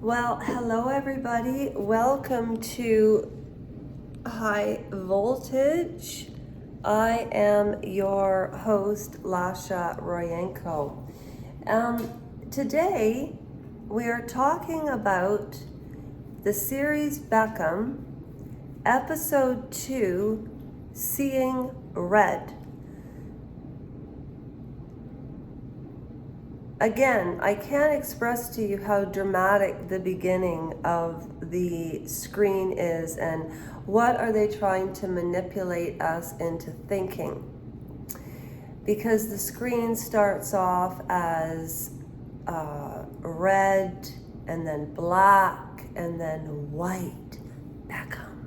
Well, hello everybody. Welcome to High Voltage. I am your host, Lasha Royenko. Today, we are talking about the series Beckham, episode 2, Seeing Red. Again, I can't express to you how dramatic the beginning of the screen is and what are they trying to manipulate us into thinking. Because the screen starts off as red and then black and then white. Beckham.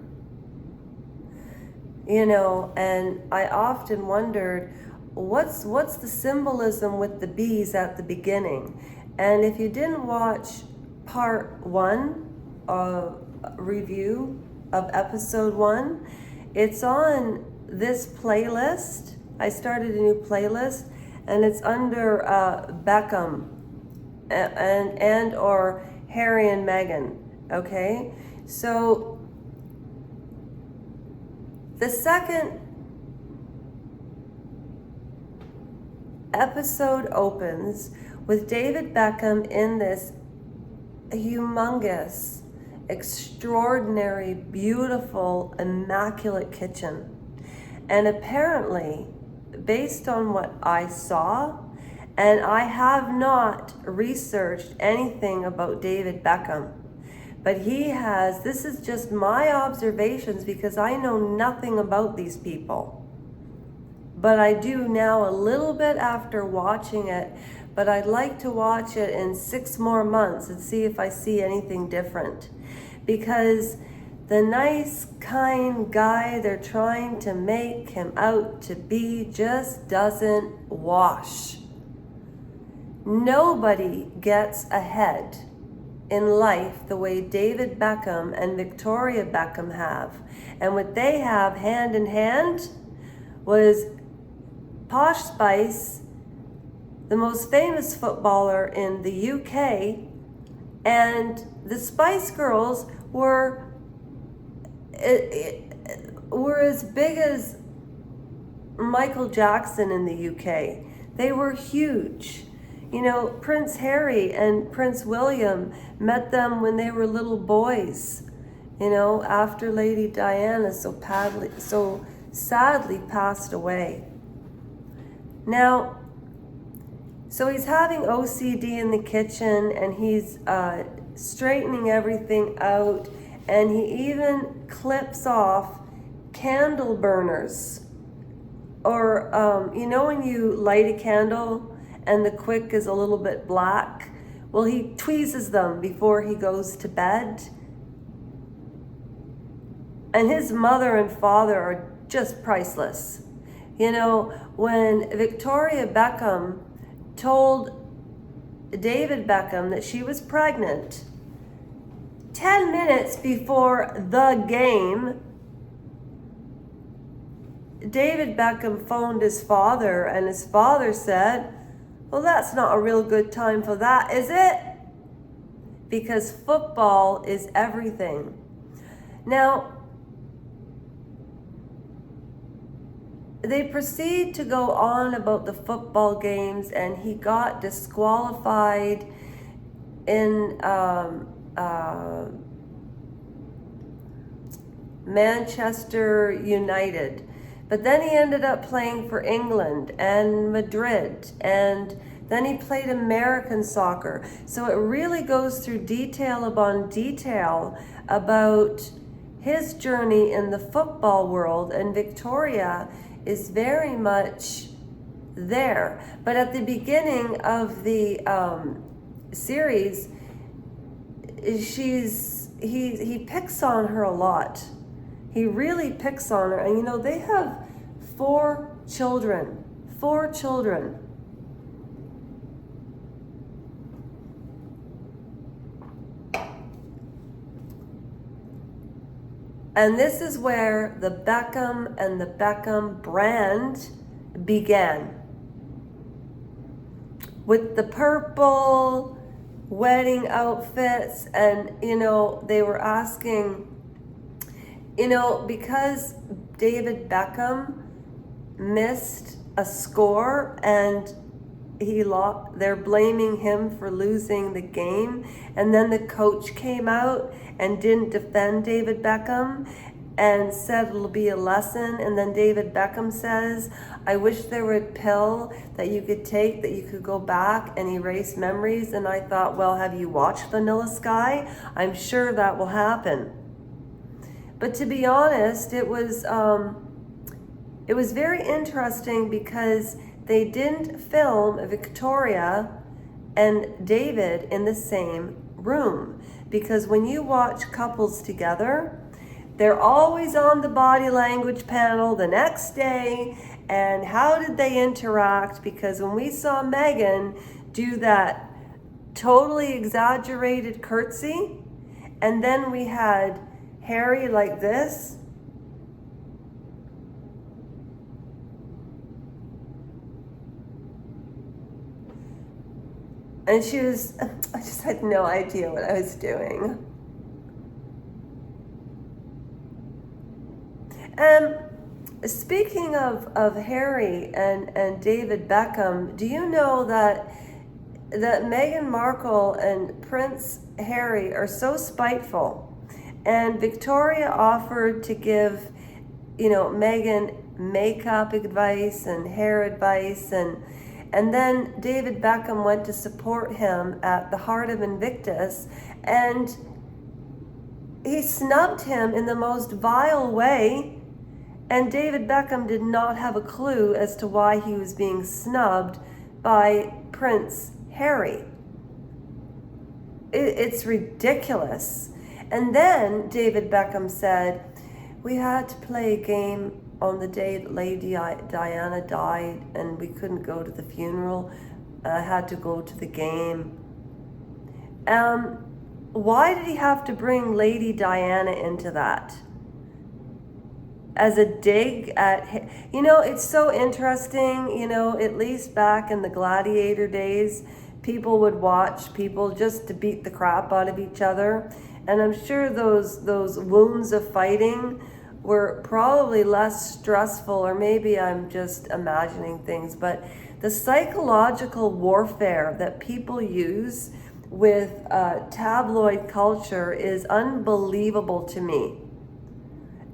And I often wondered, what's the symbolism with the bees at the beginning? And if you didn't watch part 1 of review of episode 1, it's on this playlist. I started a new playlist and it's under Beckham and or Harry and Meghan. Okay, so the second episode opens with David Beckham in this humongous, extraordinary, beautiful, immaculate kitchen. And apparently, based on what I saw, and I have not researched anything about David Beckham, but he has, this is just my observations because I know nothing about these people. But I do now a little bit after watching it, but I'd like to watch it in 6 more months and see if I see anything different. Because the nice, kind guy they're trying to make him out to be just doesn't wash. Nobody gets ahead in life the way David Beckham and Victoria Beckham have. And what they have hand in hand was Posh Spice, the most famous footballer in the UK, and the Spice Girls were as big as Michael Jackson in the UK. They were huge. Prince Harry and Prince William met them when they were little boys, after Lady Diana so sadly passed away. Now, so he's having OCD in the kitchen and he's straightening everything out, and he even clips off candle burners. Or, when you light a candle and the quick is a little bit black? Well, he tweezes them before he goes to bed. And his mother and father are just priceless. When Victoria Beckham told David Beckham that she was pregnant, 10 minutes before the game, David Beckham phoned his father, and his father said, "Well, that's not a real good time for that, is it?" Because football is everything. Now, they proceed to go on about the football games, and he got disqualified in Manchester United. But then he ended up playing for England and Madrid, and then he played American soccer. So it really goes through detail upon detail about his journey in the football world, and Victoria is very much there. But at the beginning of the series, he picks on her a lot. He really picks on her. And they have 4 children. 4 children. And this is where the Beckham and the Beckham brand began. With the purple, wedding outfits, and they were asking, because David Beckham missed a score and they're blaming him for losing the game, and then the coach came out and didn't defend David Beckham and said it'll be a lesson. And then David Beckham says, I wish there were a pill that you could take that you could go back and erase memories. And I thought, well, have you watched Vanilla Sky? I'm sure that will happen. But to be honest, it was very interesting because they didn't film Victoria and David in the same room. Because when you watch couples together, they're always on the body language panel the next day. And how did they interact? Because when we saw Meghan do that totally exaggerated curtsy, and then we had Harry like this, and I just had no idea what I was doing. Speaking of Harry and David Beckham, do you know that Meghan Markle and Prince Harry are so spiteful? And Victoria offered to give, Meghan makeup advice and hair advice, and then David Beckham went to support him at the Heart of Invictus, and he snubbed him in the most vile way. And David Beckham did not have a clue as to why he was being snubbed by Prince Harry. It's ridiculous. And then David Beckham said, we had to play a game on the day that Lady Diana died, and we couldn't go to the funeral. I had to go to the game. Why did he have to bring Lady Diana into that? As a dig at, it's so interesting, at least back in the gladiator days, people would watch people just to beat the crap out of each other. And I'm sure those wounds of fighting were probably less stressful, or maybe I'm just imagining things, but the psychological warfare that people use with tabloid culture is unbelievable to me.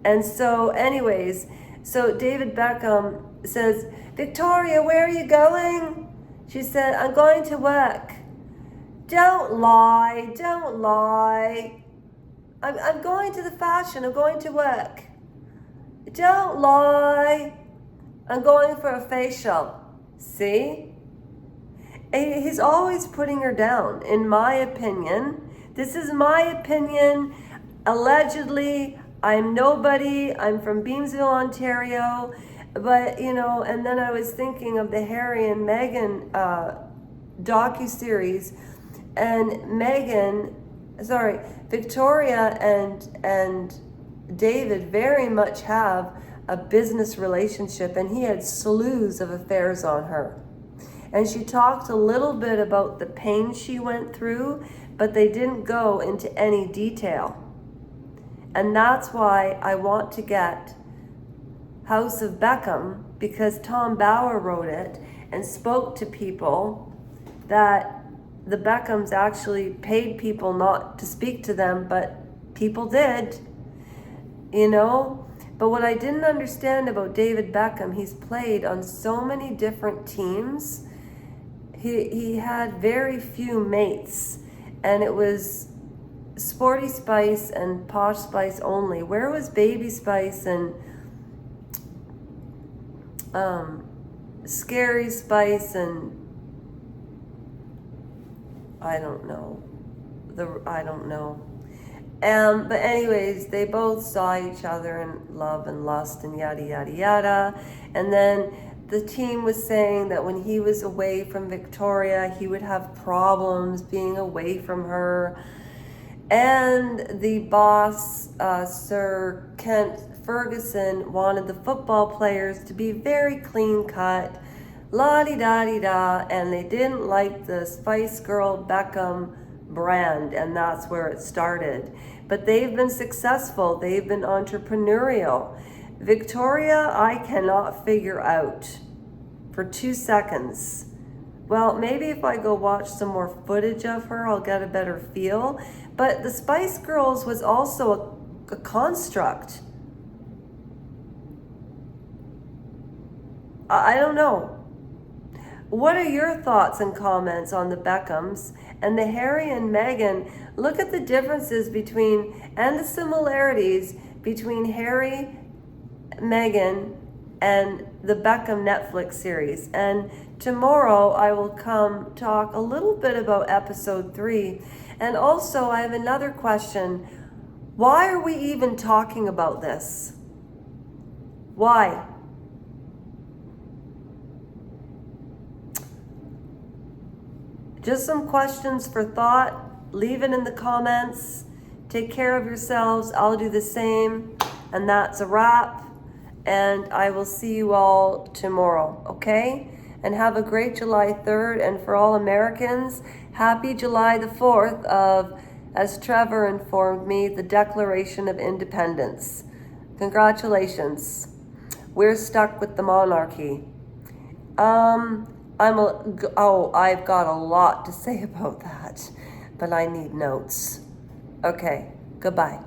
And so anyways, so David Beckham says, Victoria, where are you going? She said, I'm going to work. Don't lie. I'm going to the fashion. I'm going to work. Don't lie. I'm going for a facial. See? And he's always putting her down, in my opinion. This is my opinion. Allegedly, I'm nobody. I'm from Beamsville, Ontario. But, and then I was thinking of the Harry and Meghan docuseries. And Victoria and David very much have a business relationship. And he had slews of affairs on her. And she talked a little bit about the pain she went through, but they didn't go into any detail. And that's why I want to get House of Beckham, because Tom Bauer wrote it and spoke to people that the Beckhams actually paid people not to speak to them, but people did, But what I didn't understand about David Beckham, he's played on so many different teams. He had very few mates, and it was Sporty Spice and Posh Spice only. Where was Baby Spice and Scary Spice and I don't know. But anyways, they both saw each other in love and lust and yada yada yada. And then the team was saying that when he was away from Victoria, he would have problems being away from her. And the boss, Sir Kent Ferguson, wanted the football players to be very clean cut, la-di-da-di-da, and they didn't like the Spice Girl Beckham brand, and that's where it started. But they've been successful. They've been entrepreneurial. Victoria, I cannot figure out for 2 seconds. Well, maybe if I go watch some more footage of her, I'll get a better feel. But the Spice Girls was also a construct. I don't know. What are your thoughts and comments on the Beckhams and the Harry and Meghan? Look at the differences between and the similarities between Harry, Meghan, and the Beckham Netflix series. And tomorrow I will come talk a little bit about episode 3. And also I have another question. Why are we even talking about this? Why? Just some questions for thought. Leave it in the comments. Take care of yourselves. I'll do the same. And that's a wrap. And I will see you all tomorrow, okay? And have a great July 3rd. And for all Americans, happy July the 4th of, as Trevor informed me, the Declaration of Independence. Congratulations. We're stuck with the monarchy. I've got a lot to say about that, but I need notes. Okay, goodbye.